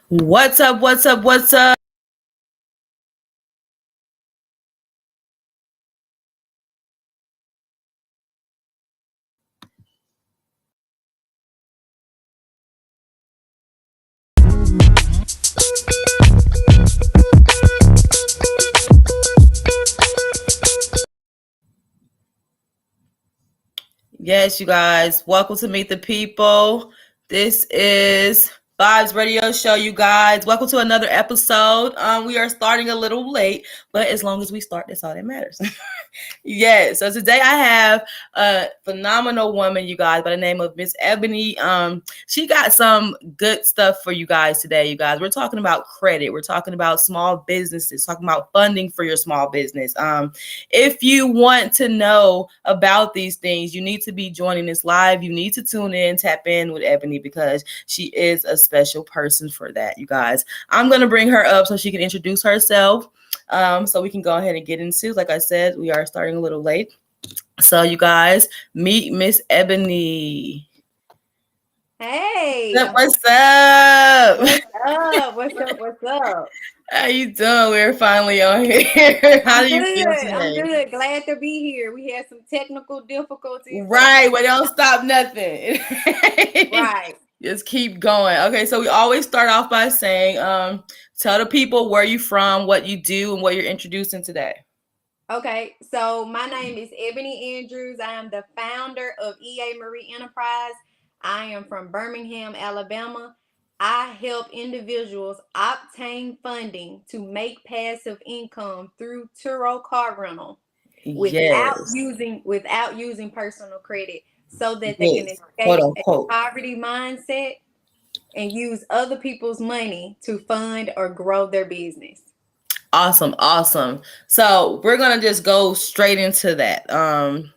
What's up? What's up? What's up? Yes, you guys, welcome to Meet the People. This is Vibes Radio Show, you guys. Welcome to another episode. We are starting a little late, but as long as we start, that's all that matters. Yes. So today I have a phenomenal woman, you guys, by the name of Miss Ebony. She got some good stuff for you guys today, you guys. We're talking about credit. We're talking about small businesses, talking about funding for your small business. If you want to know about these things, you need to be joining this live. You need to tune in, tap in with Ebony because she is a special person for that, you guys. I'm going to bring her up so she can introduce herself. So we can go ahead and get into, like I said, we are starting a little late. So you guys meet Miss Ebony. Hey, What's up? what's up? What's up? What's up? How you doing? We're finally on here. How I'm do you feel good. I'm today? good. Glad to be here. We had some technical difficulties, but Right, but don't stop nothing. right. Just keep going. Okay, so we always start off by saying, tell the people where you from, what you do, and what you're introducing today. Okay, so my name is Ebony Andrews. I am the founder of EA Marie Enterprise. I am from Birmingham, Alabama. I help individuals obtain funding to make passive income through Turo car rental Yes. without using personal credit so that they can Yes. Quote escape a unquote. poverty mindset and use other people's money to fund or grow their business. Awesome, awesome. So we're gonna just go straight into that. I'm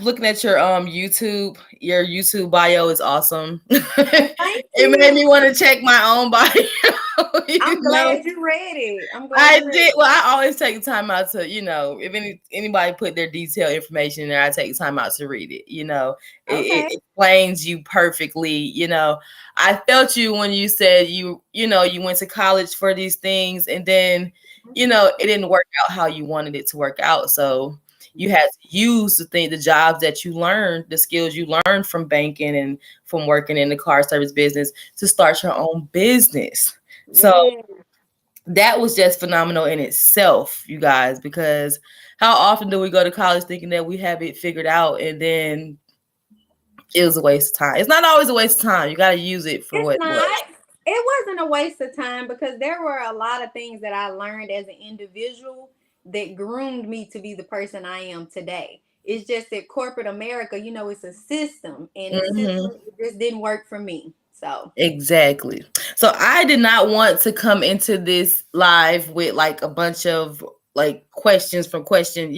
looking at your YouTube. Your YouTube bio is awesome. Thank It made you. me want to check my own bio. I'm know, glad you read it. I'm glad I you read did. it. Well, I always take time out to, if anybody put their detailed information in there, I take time out to read it. It Okay. explains you perfectly. I felt you when you said you went to college for these things, and then, it didn't work out how you wanted it to work out. So you had to use the jobs that you learned, the skills you learned from banking and from working in the car service business to start your own business. So Yeah. that was just phenomenal in itself, you guys, because how often do we go to college thinking that we have it figured out and then it was a waste of time? It's not always a waste of time. You got to use it for It's what it was. not. It wasn't a waste of time because there were a lot of things that I learned as an individual that groomed me to be the person I am today. It's just that corporate America, it's a system, and the Hmm. system it just didn't work for me. So, Exactly. So I did not want to come into this live with like a bunch of like questions from questions.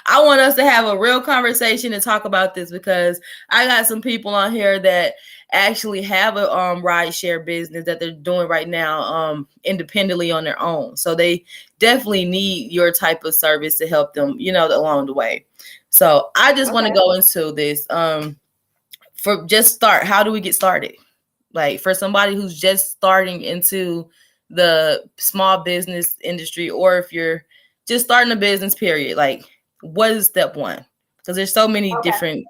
I want us to have a real conversation and talk about this because I got some people on here that actually have a ride share business that they're doing right now independently on their own. So they definitely need your type of service to help them, along the way. So I just want to okay. go into this for just start. How do we get started? Like for somebody who's just starting into the small business industry, or if you're just starting a business, period, like what is step one? Because there's so many Okay. different,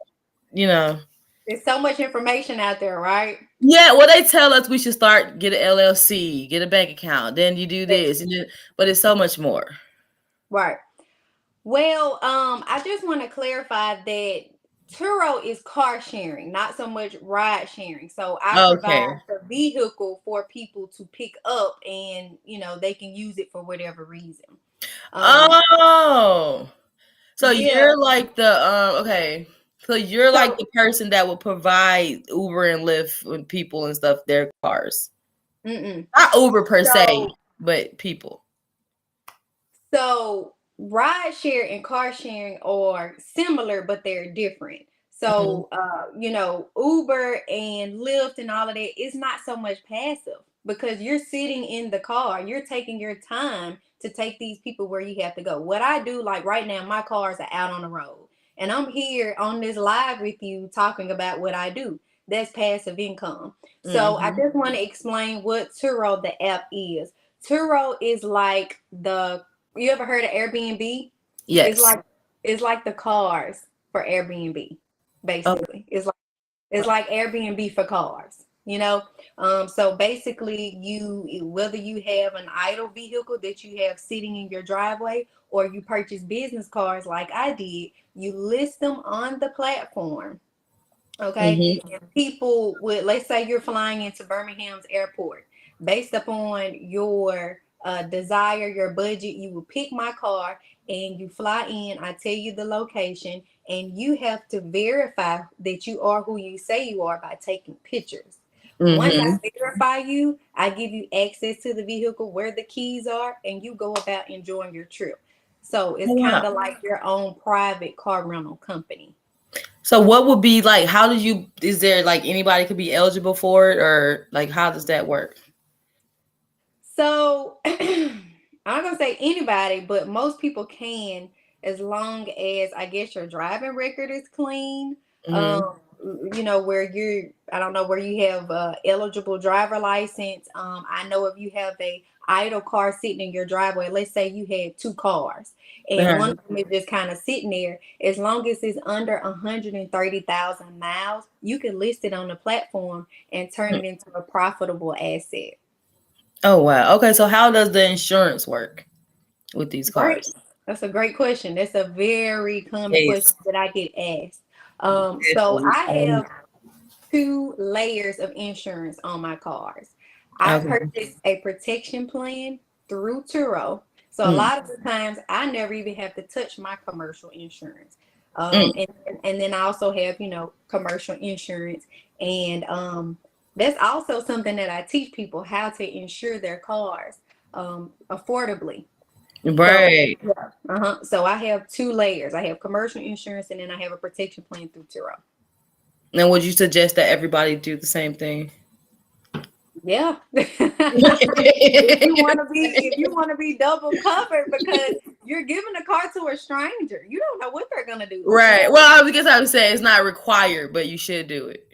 you know. There's so much information out there, right? Yeah, well, they tell us we should start, get an LLC, get a bank account, then you do this, but it's so much more. Right. Well, I just want to clarify that Turo is car sharing, not so much ride sharing. So I provide Okay. the vehicle for people to pick up and, they can use it for whatever reason. Um, Oh, so yeah. you're like okay. So you're like So, the person that would provide Uber and Lyft with people and stuff, their cars. mm-mm. Not Uber per se, So, but people. so ride share and car sharing are similar, but they're different. Mhm. So, Uber and Lyft and all of that is not so much passive because you're sitting in the car, you're taking your time to take these people where you have to go. What I do, like right now, my cars are out on the road, and I'm here on this live with you talking about what I do. That's passive income. So I Mm-hmm. just want to explain what Turo, the app, is. Turo is like the, you ever heard of Airbnb? It's Yes. like it's like the cars for Airbnb, Oh, basically. It's like Airbnb for cars, you know? So basically, whether you have an idle vehicle that you have sitting in your driveway or you purchase business cars like I did, you list them on the platform. Okay. mm-hmm. And people would, let's say you're flying into Birmingham's airport, based upon your desire, your budget, you will pick my car and you fly in. I tell you the location, and you have to verify that you are who you say you are by taking pictures. Once I Mm-hmm. verify you, I give you access to the vehicle, where the keys are, and you go about enjoying your trip. So Oh, it's wow. kind of like your own private car rental company. So what would be like, how do you, is there like anybody could be eligible for it, or like how does that work? So I'm not gonna say anybody, but most people can, as long as I guess your driving record is clean. Mm-hmm. Um, where I don't know where you have eligible driver license. I know if you have a idle car sitting in your driveway, let's say you had two cars and one Uh-huh. of them is just kind of sitting there, as long as it's under 130,000 miles, you can list it on the platform and turn it into a profitable asset. Oh, wow. Okay, so how does the insurance work with these Great. cars? That's a great question. That's a very common question Yes, that I get asked. So definitely. I have two layers of insurance on my cars. I Okay. purchased a protection plan through Turo. So a Mm, lot of the times I never even have to touch my commercial insurance. mm. And then I also have, commercial insurance. And that's also something that I teach people, how to insure their cars affordably. So, Right. yeah. So I have two layers. I have commercial insurance and then I have a protection plan through Turo. And would you suggest that everybody do the same thing? Yeah. If you want to be double covered, because you're giving a car to a stranger. You don't know what they're gonna do to you. Right. Well, I guess I would say it's not required, but you should do it.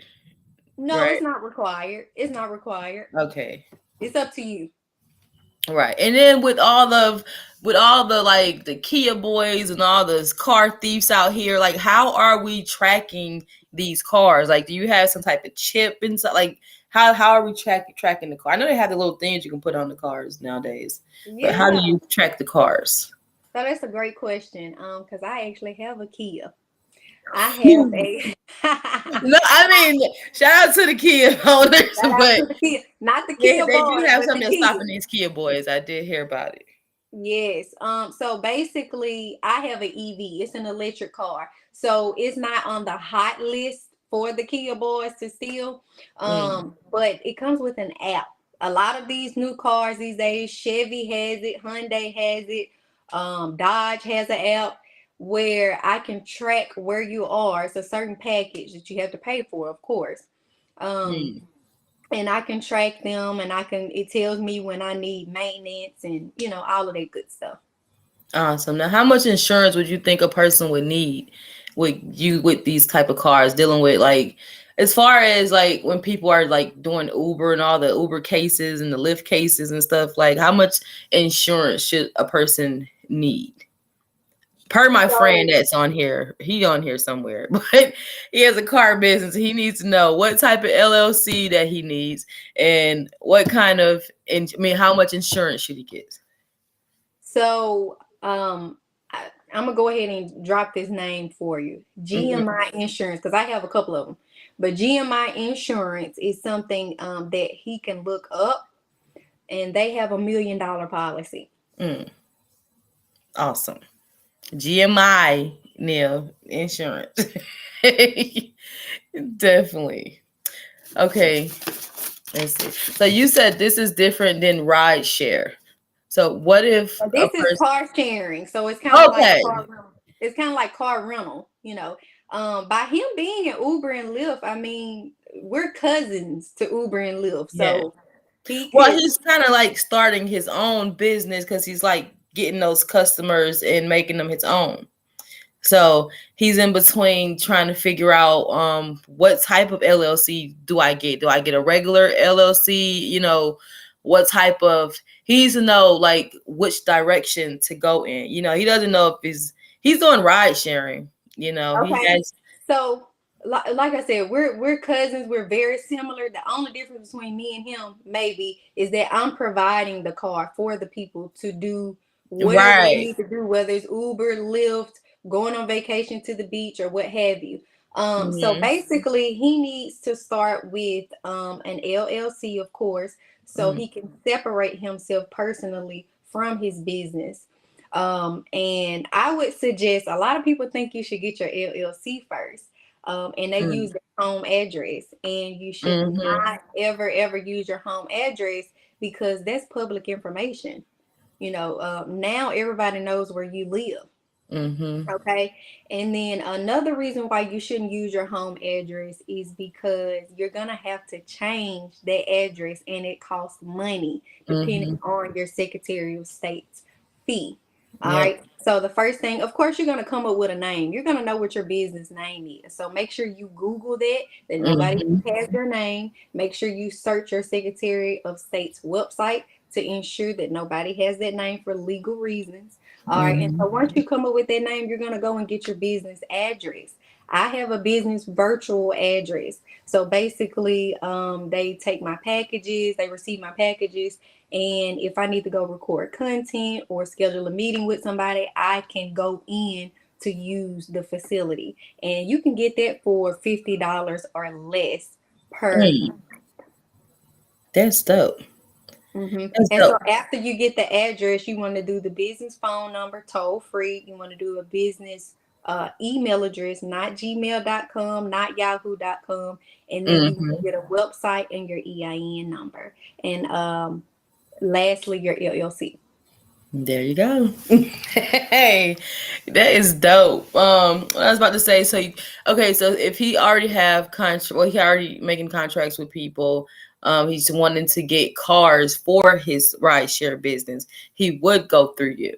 No, it's Right. not required. It's not required. Okay. It's up to you. Right. And then with all the like the Kia boys and all those car thieves out here, like how are we tracking these cars? Like, do you have some type of chip inside? Like, how are we tracking the car? I know they have the little things you can put on the cars nowadays, but how do Yeah. you track the cars? So that's a great question. Because I actually have a Kia. I have a No, I mean, shout out to the Kia owners, shout out but to the Kia, not the they, Kia they do boys, have but the something that's Kia. stopping these Kia boys. I did hear about it. Yes. So basically I have an EV. It's an electric car. So it's not on the hot list for the Kia boys to steal. Mm, But it comes with an app. A lot of these new cars these days, Chevy has it, Hyundai has it, Dodge has an app where I can track where you are. It's a certain package that you have to pay for, of course. Um, mm. and I can track them, and it tells me when I need maintenance and all of that good stuff. Awesome. Now, how much insurance would you think a person would need with these type of cars dealing with like as far as like when people are like doing Uber and all the Uber cases and the Lyft cases and stuff, like how much insurance should a person need? Per my friend So that's on here, he on here somewhere, but he has a car business. He needs to know what type of LLC that he needs and what kind of, I mean, how much insurance should he get? so I'm gonna go ahead and drop this name for you. Mhm. GMI Insurance, because I have a couple of them. But GMI Insurance is something that he can look up, and they have $1 million policy. Mm, awesome. GMI, Neil, insurance. Definitely. Okay, let's see. So you said this is different than ride share. So what if So a this is person? car sharing, so it's kind of like Okay, car rental. It's kind of like car rental. By him being in Uber and Lyft, I mean, we're cousins to Uber and Lyft, yeah. so he Well, could. he's kind of like starting his own business because he's like getting those customers and making them his own. So he's in between trying to figure out what type of LLC do I get? Do I get a regular LLC? What type of he needs to know like which direction to go in. He doesn't know if he's doing ride sharing. He Okay. has So, like I said, we're cousins. We're very similar. The only difference between me and him, maybe, is that I'm providing the car for the people to do whatever they right. need to do, whether it's Uber, Lyft, going on vacation to the beach, or what have you. So Mm-hmm. basically, he needs to start with an LLC, of course, so Mm-hmm. he can separate himself personally from his business. And I would suggest a lot of people think you should get your LLC first. And they use their home address, and you should Mm-hmm. not ever use your home address because that's public information. Now everybody knows where you live. Mm-hmm. Okay. And then another reason why you shouldn't use your home address is because you're going to have to change that address and it costs money depending Mm-hmm. on your Secretary of State's fee. All Yep. right. So the first thing, of course, you're going to come up with a name. You're going to know what your business name is. So make sure you Google that nobody Mm-hmm. has your name. Make sure you search your Secretary of State's website to ensure that nobody has that name for legal reasons. All right. And so once Mm-hmm. you come up with that name, you're going to go and get your business address. I have a business virtual address. So basically, they take my packages, they receive my packages. And if I need to go record content or schedule a meeting with somebody, I can go in to use the facility. And you can get that for $50 or less per. Mm. That's dope. That's And so dope. after you get the address, you want to do the business phone number toll free. You want to do a business email address, not gmail.com, not yahoo.com. And then you want to Mm-hmm. get a website and your EIN number. And lastly, your LLC. There you go. Hey, that is dope. I was about to say, okay, so if he already have he already making contracts with people. He's wanting to get cars for his rideshare business. He would go through you,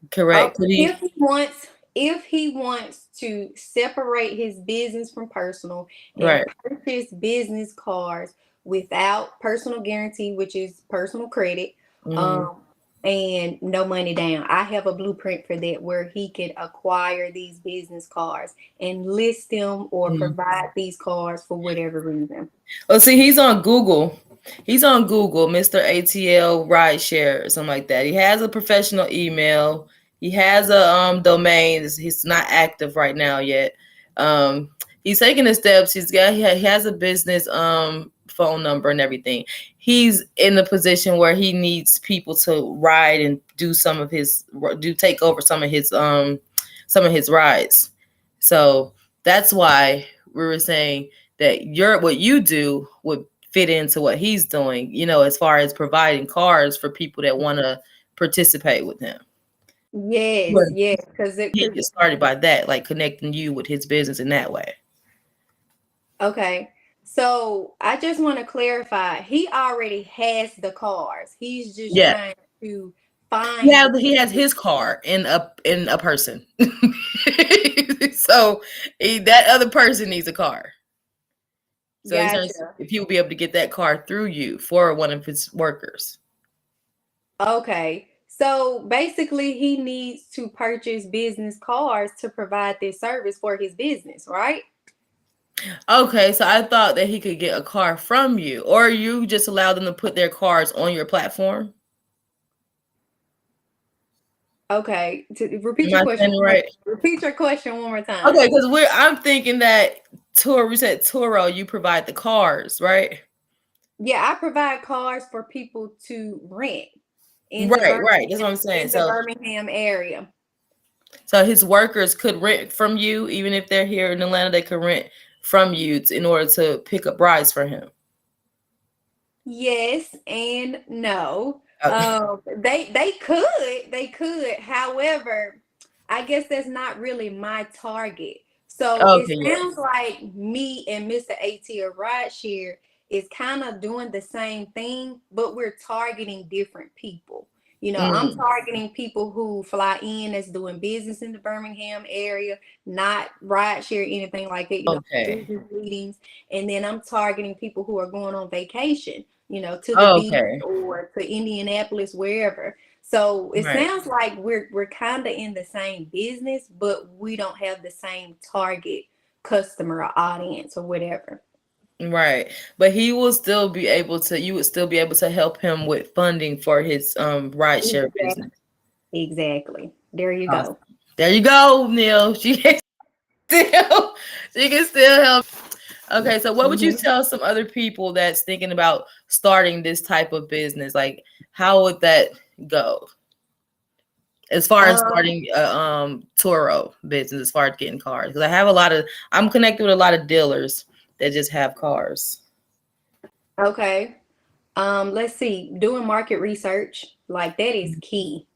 correct? Could he? If he wants to separate his business from personal and Right. purchase business cards without personal guarantee, which is personal credit, Mm-hmm. um, and no money down, I have a blueprint for that where he can acquire these business cards and list them or provide these cards for whatever reason. Oh, see, he's on Google. He's on Google, Mr. ATL Rideshare or something like that. He has a professional email. He has a domain. He's not active right now yet. He's taking the steps. He has a business phone number and everything. He's in the position where he needs people to ride and take over some of his rides. So that's why we were saying that what you do would fit into what he's doing, as far as providing cars for people that want to participate with him. Yes, But yes, because he get started by that, like connecting you with his business in that way. okay. So I just want to clarify. He already has the cars. He's just Yeah. trying to find the He has people. his car in a person. So that other person needs a car. So he's trying to see Gotcha. if he will be able to get that car through you for one of his workers. Okay. So basically, he needs to purchase business cars to provide this service for his business, right? Okay, so I thought that he could get a car from you, or you just allow them to put their cars on your platform. Okay. Am I saying it right? Repeat your question one more time. Okay, because I'm thinking that we said Turo, you provide the cars, right? Yeah, I provide cars for people to rent in the Right, right. That's what I'm Birmingham saying. in the Birmingham area. So his workers could rent from you, even if they're here in Atlanta, they could rent from you in order to pick up rides for him. Yes and no. Okay. They could. However, I guess that's not really my target. So it Okay, yeah. sounds like me and Mr. AT of Rideshare is kind of doing the same thing, but we're targeting different people. I'm Mm. targeting people who fly in that's doing business in the Birmingham area, not ride share, anything like that, Okay. business meetings. And then I'm targeting people who are going on vacation, to the beach Okay. or to Indianapolis, wherever. So it Right. sounds like we're kind of in the same business, but we don't have the same target customer or audience or whatever. Right. But he will still be able to, you would still be able to help him with funding for his rideshare Exactly. business. Exactly. There you Awesome. go. There you go, Neil. Still she can still help. Okay, so what would you Hmm. tell some other people that's thinking about starting this type of business? Like, how would that go? As far as Um, starting a Turo business, as far as getting cars, because I'm connected with a lot of dealers that just have cars. okay. Let's see. Doing market research, like that is key.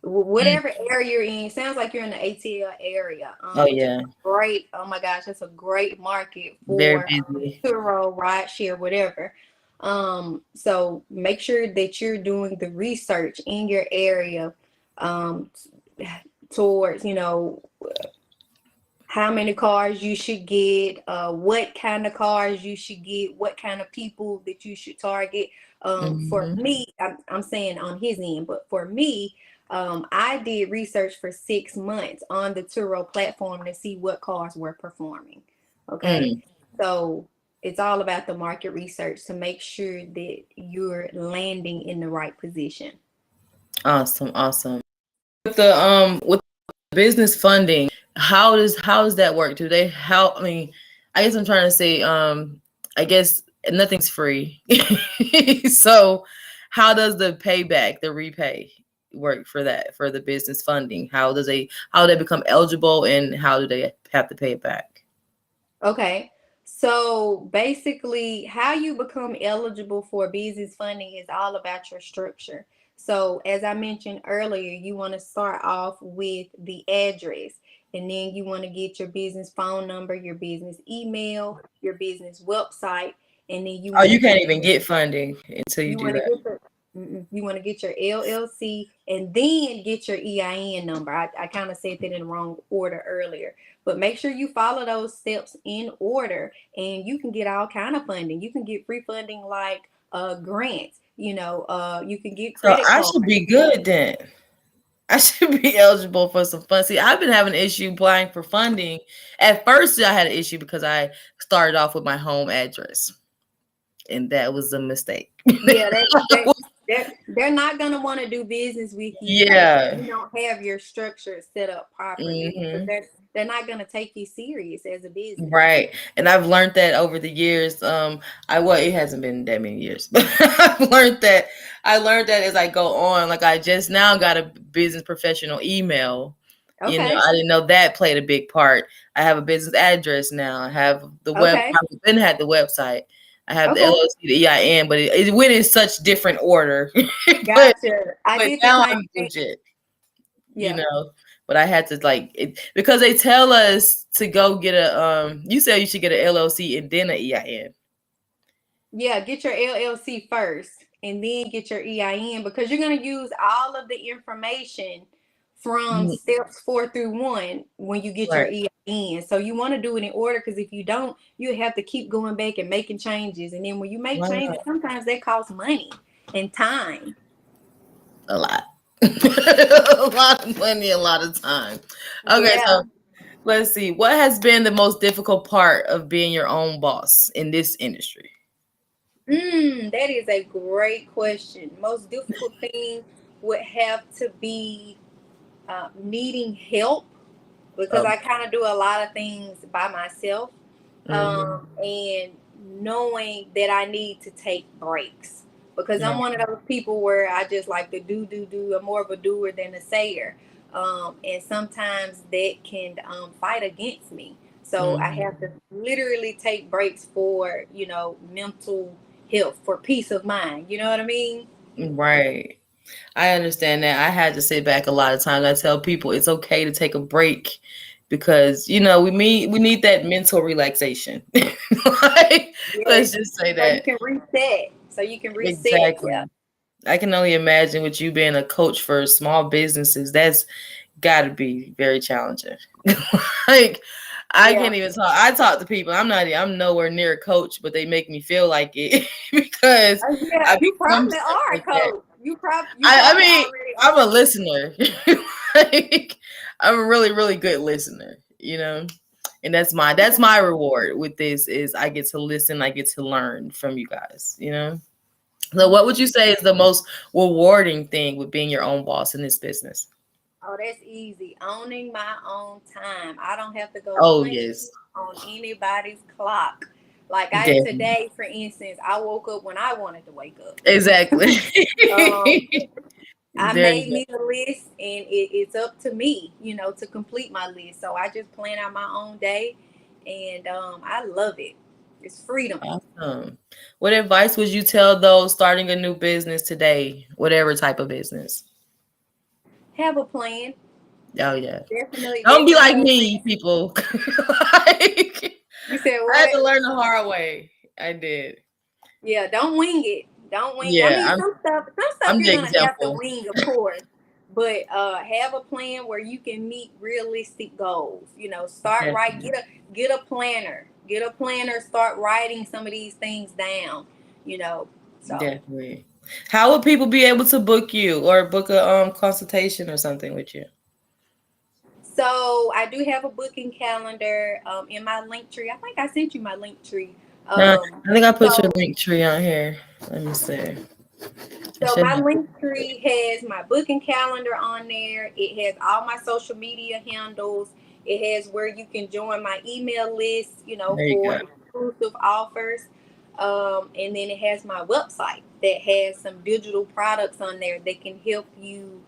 Mm. Whatever area you're in, sounds like you're in the ATL area, Oh which is yeah, great. Oh my gosh, that's a great market very for busy. Turo, rideshare, whatever. So make sure that you're doing the research in your area, um, towards, how many cars you should get, what kind of cars you should get, what kind of people that you should target. For Hmm. me, I'm saying on his end, but for me, I did research for 6 months on the Turo platform to see what cars were performing. Okay. Mm. So it's all about the market research to make sure that you're landing in the right position. Awesome, awesome. With business funding, how does that work? Do they help? I mean, I guess I'm trying to say, I guess nothing's free. So how does the payback, the repay work for that, for the business funding? How do they become eligible, and how do they have to pay it back? Okay. So basically, how you become eligible for business funding is all about your structure. So, as I mentioned earlier, you want to start off with the address, and then you want to get your business phone number, your business email, your business website, and then you Oh, want to you can't get even get funding until you you do want to that. get your you want to get your LLC and then get your EIN number. I kind of said that in the wrong order earlier, but make sure you follow those steps in order, and you can get all kind of funding. You can get free funding like grants. You can get So credit I cards. should be good then. I should be eligible for some fun. See, I've been having an issue applying for funding. At first, I had an issue because I started off with my home address, and that was a mistake. Yeah, they're not gonna want to do business with you if Yeah. you don't have your structure set up properly, because Hmm. they're not gonna take you serious as a business. Right. And I've learned that over the years. It hasn't been that many years, but I learned that as I go on. Like, I just now got a business professional email. Okay. I didn't know that played a big part. I have a business address now. I have the web. Okay. I've been had the website. I have the Okay. LLC, the EIN, but it went in such different order. but Gotcha. I but did the now same I'm thing. legit. you Yeah. know. But I had to, like, it because they tell us to go get a you said you should get an LLC and then an EIN. Yeah. Get your LLC first and then get your EIN, because you're going to use all of the information from Mhm. steps 4 through 1 when you get your Right. EIN. So you want to do it in order, because if you don't, you have to keep going back and making changes. And then when you make changes, Wow. sometimes that costs money and time. A lot. A lot of money, a lot of time. Okay, Yeah. so let's see. What has been the most difficult part of being your own boss in this industry? That is a great question. Most difficult thing would have to be needing help, because I kind of do a lot of things by myself, Mm-hmm. and knowing that I need to take breaks, because I'm Right. one of those people where I just like to do. I'm more of a doer than a sayer, and sometimes that can fight against me. So I Mhm. have to literally take breaks for mental health, for peace of mind. You know what I mean? Right. I understand that. I had to sit back a lot of times. I tell people it's okay to take a break because we need that mental relaxation. Like, Yes. let's just say So you that. can reset. So you can reset. Yeah. Exactly. I can only imagine with you being a coach for small businesses, that's got to be very challenging. Like, I Yeah. can't even talk. I talk to people. I'm nowhere near a coach, but they make me feel like it because Yeah, I you become probably stuff are a like that. coach. You I probably mean, already I'm a are. listener. Like, I'm a really, really good listener, and that's my reward with this is I get to listen, I get to learn from you guys. So what would Mhm. you say is the most rewarding thing with being your own boss in this business? Oh, that's easy. Owning my own time. I don't have to go Oh punch yes, on anybody's clock. Like definitely. today, for instance, I woke up when I wanted to wake up. Exactly. Um, I There you made go. me a list, and it's up to me, to complete my list. So I just plan out my own day, and I love it. It's freedom. Awesome. What advice would you tell those starting a new business today, whatever type of business? Have a plan. Oh yeah. Don't be Definitely like have a me, plan. people. Like, You said I had what? to learn the hard way. I did. Yeah, don't wing it. Don't wing it. I Yeah, mean, I'm some stuff I'm you're the gonna have to example. wing, of course. But have a plan where you can meet realistic goals. Start right. Definitely. Get a planner. Get a planner. Start writing some of these things down. You know. So Definitely. How would people be able to book you or book a consultation or something with you? I do have a booking calendar in my link tree. I think I sent you my link tree. Uh, Um, I think I put your so link tree on here. Let me see. I So should my have. link tree has my booking calendar on there. It has all my social media handles. It has where you can join my email list, There you for go. exclusive offers. And then it has my website that has some digital products on there that can help you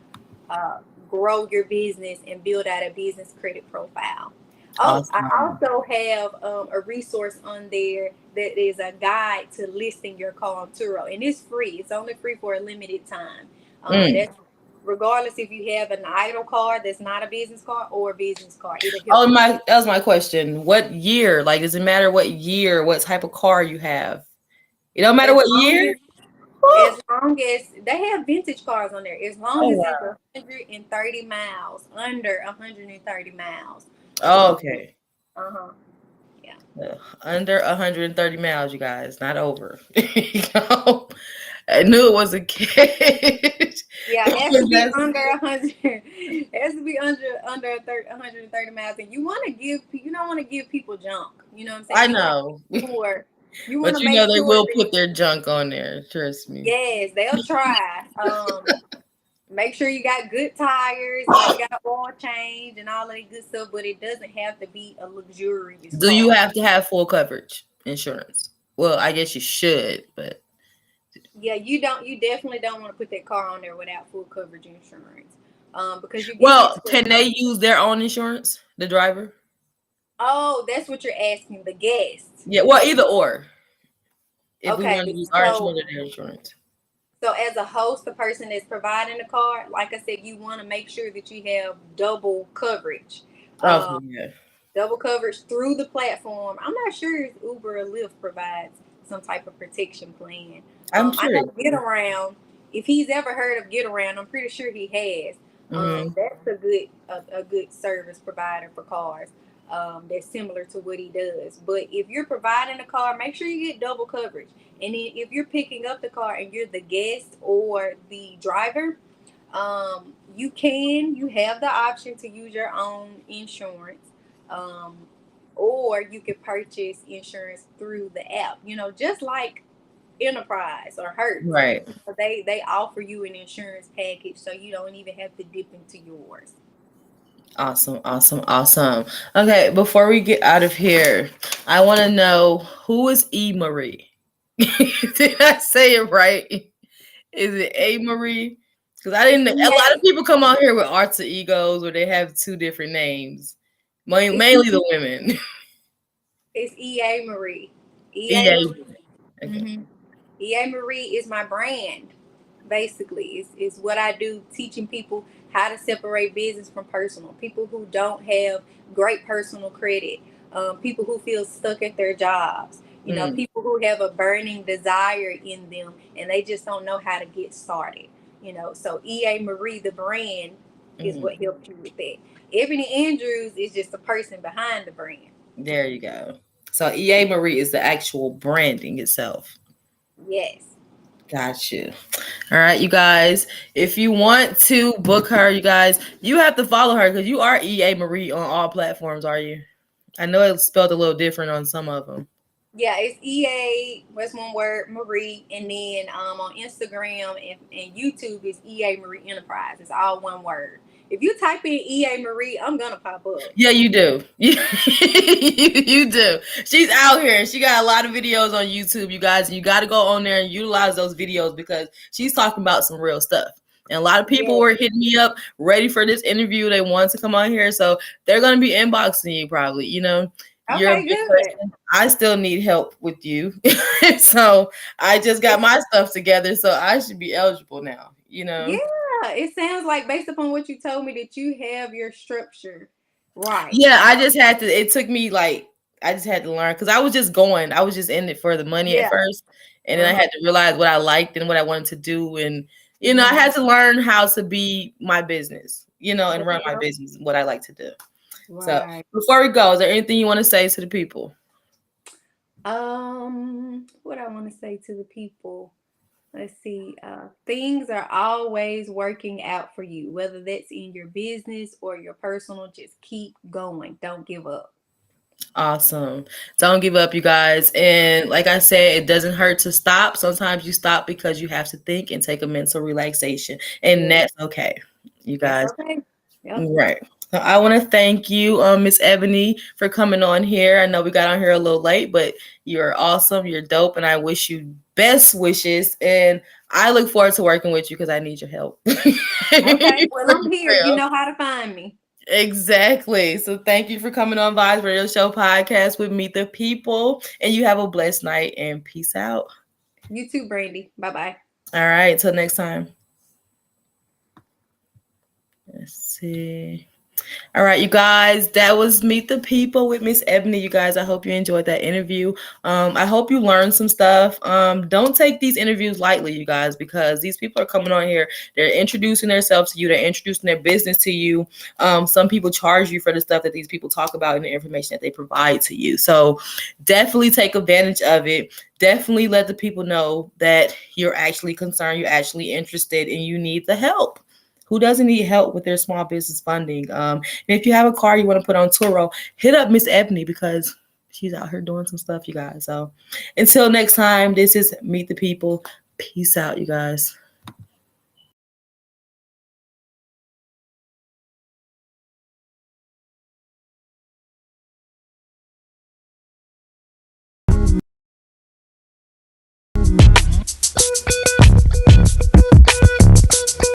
uh, grow your business and build out a business credit profile. Oh, I Awesome. also have a resource on there that is a guide to listing your car on Turo, and it's free. It's only free for a limited time. Mm. That's regardless if you have an idle car that's not a business car or a business car. It'll help Oh, you. that was my question. What year? Like, does it matter what year, what type of car you have? It don't matter As what long year? as Woo! as long as they have vintage cars on there, as long Oh as it's wow. 130 miles, under 130 miles. Oh, Um, okay. uh-huh. Yeah. Under 130 miles, you guys, not over. You know? I knew it was a kid. Yeah, it has to Because be that's under 100. It has to be under 130 miles, and you don't want to give people junk. You know what I'm saying? I know. You want But to you make know they sure will that put their junk on there. Trust me. yes, they'll try. Make sure you got good tires. You got oil change and all that good stuff, but it doesn't have to be a luxurious Do you car. have to have full coverage insurance? Well, I guess you should, but Yeah, you don't. You definitely don't want to put that car on there without full coverage insurance, because you're getting well, into. can they use their own insurance? The driver? Oh, that's what you're asking the guests. Yeah, well, either or. If we Okay, want to use our so insurance or their insurance. as a host, the person that's providing the car, like I said, you want to make sure that you have double coverage. Okay, Um, yeah. Double coverage through the platform. I'm not sure if Uber or Lyft provides some type of protection plan. I'm I sure know they Get do. Around. If he's ever heard of Get Around, I'm pretty sure he has. Hmm. That's a good service provider for cars. That's similar to what he does. But if you're providing a car, make sure you get double coverage. And then if you're picking up the car and you're the guest or the driver, you have the option to use your own insurance, um, or you could purchase insurance through the app. Just like Enterprise or Hertz, Right. they offer you an insurance package, so you don't even have to dip into yours. Awesome, awesome, awesome. Okay, before we get out of here, I want to know who is E Marie? Did I say it right? Is it A Marie? Because I It's didn't. A lot of EA. people come on here with arts of egos where they have two different names. It's Mainly the women. it's EA Marie. EA EA. Marie. Okay. Mm-hmm. EA Marie is my brand, basically. It's what I do, teaching people how to separate business from personal. People who don't have great personal credit, people who feel stuck at their jobs, Mm, people who have a burning desire in them and they just don't know how to get started. So EA Marie, the brand, is what helped you with that. Ebony Andrews is just the person behind the brand. There you go. So EA Marie is the actual branding itself. Yes. Got you. All right, you guys. If you want to book her, you guys, you have to follow her because you are EA Marie on all platforms, are you? I know it's spelled a little different on some of them. Yeah, it's EA, what's one word, Marie, and then on Instagram and YouTube is EA Marie Enterprise. It's all one word. If you type in EA Marie, I'm gonna pop up. Yeah, you do. You do. She's out here. She got a lot of videos on YouTube, you guys. And you got to go on there and utilize those videos because she's talking about some real stuff. And a lot of people were hitting me up ready for this interview. They wanted to come on here. So they're going to be inboxing you probably, You're a big person. I still need help with you. So I just got my stuff together. So I should be eligible now, Yeah, it sounds like based upon what you told me that you have your structure right. Yeah, I just had to, it took me I just had to learn because I was just in it for the money at first. And then I had to realize what I liked and what I wanted to do. And, I had to learn how to be my business, and run my business, what I like to do. Right. So before we go, is there anything you want to say to the people? What I want to say to the people. Let's see. Things are always working out for you, whether that's in your business or your personal. Just keep going. Don't give up. Awesome. Don't give up, you guys. And like I said, it doesn't hurt to stop. Sometimes you stop because you have to think and take a mental relaxation. And that's okay, you guys. That's okay. Yep. Right. So I want to thank you, Miss Ebony, for coming on here. I know we got on here a little late, but you're awesome. You're dope. And I wish you best wishes. And I look forward to working with you because I need your help. Okay. Well, I'm here. You know how to find me. Exactly. So thank you for coming on Vibes Radio Show podcast with Meet the People. And you have a blessed night and peace out. You too, Brandy. Bye-bye. All right. Till next time. Let's see. All right, you guys, that was Meet the People with Miss Ebony. You guys, I hope you enjoyed that interview. I hope you learned some stuff. Don't take these interviews lightly, you guys, because these people are coming on here. They're introducing themselves to you. They're introducing their business to you. Some people charge you for the stuff that these people talk about and the information that they provide to you. So definitely take advantage of it. Definitely let the people know that you're actually concerned, you're actually interested, and you need the help. Who doesn't need help with their small business funding? And if you have a car you want to put on Turo, hit up Miss Ebony because she's out here doing some stuff, you guys. So until next time, this is Meet the People. Peace out, you guys.